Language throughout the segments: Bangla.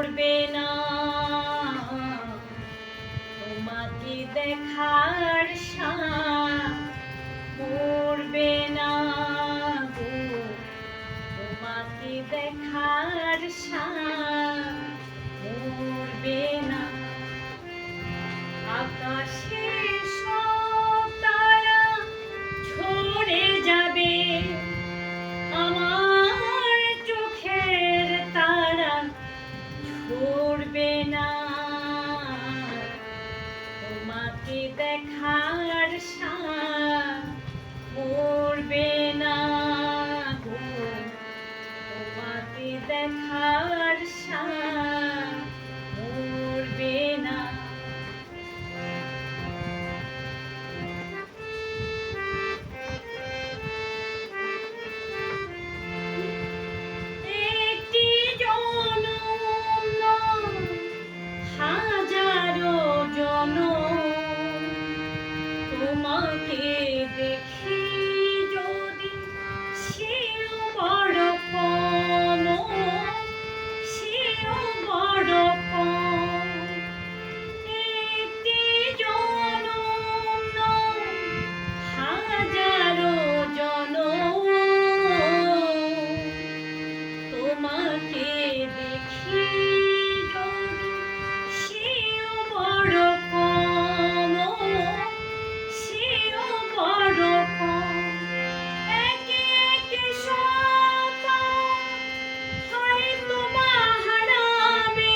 মরবে না তোমাকে দেখার সাথ মরবে না গো তোমাকে দেখার সাথ মরবে না আকাশের সব তারা ঝরে যাবে আমার চোখের তারা ঝরবে না তোমাকে দেখার সাথ মরবে না গো তোমাকে দেখার সাথ মরবে না তোমাকে দেখি যদি সেও বড় কম সেও বড় কম একটি জনম নয় হাজারো জনম তোমাকে দেখি যদি সেও বড় কম সেও বড় কম একে একে সকাল হয়তো বা হারাবে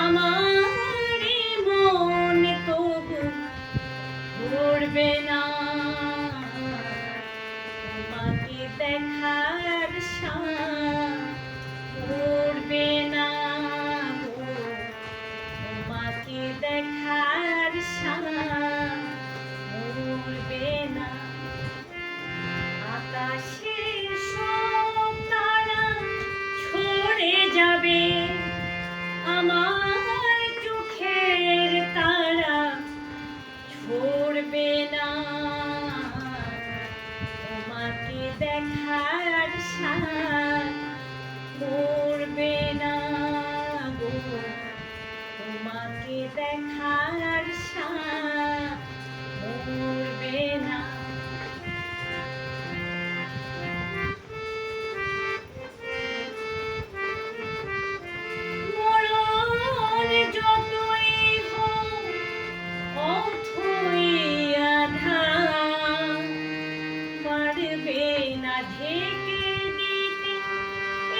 আমারই মন তবু ভরবে না তোমাকে দেখার সাথ মরবে না গো তোমাকে দেখার সাথ মরবে না আকাশের সব তারা ঝরে যাবে আমার চোখের তারা ঝরবে না তোমাকে দেখার সাথ মরবে না গো তোমাকে দেখার সাথ মরবে না মরণ যতই হোক অথই আঁধার পারবে না ঢেকে দিতে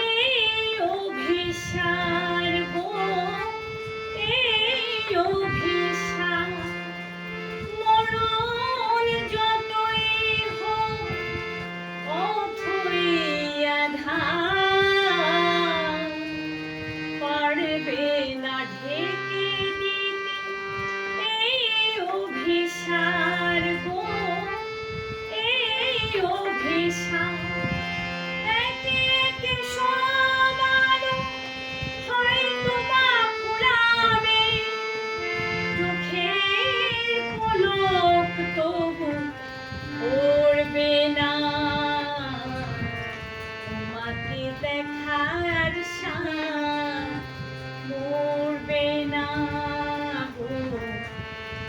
এই অভিসার গো এই অভিসার মরণ যতই হোক অথই আঁধার পারবে না ঢেকে দিতে এই অভিসার গো এই অভিসার একে একে সব আলো হয়তো বা ফুরাবে চোখের পলক তবু পড়বে না তোমাকে দেখার সাথ মরবে না গো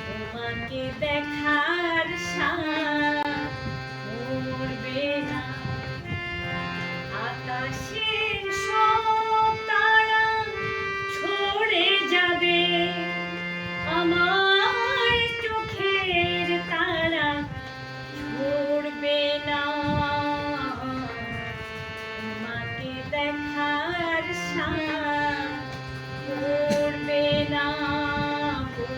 তোমাকে দেখার সাথ মরবে না আকাশের সব তারা ঝরে যাবে আমার চোখের তারা ঝরবে না তোমাকে দেখার সাথ মরবে না গো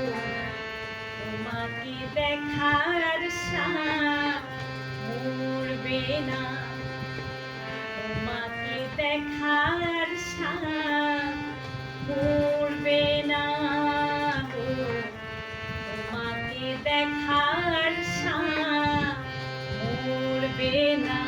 তোমাকে দেখার সাথ মরবে না তোমাকে দেখার সাথ মরবে না গো তোমাকে দেখার সাথ মরবে না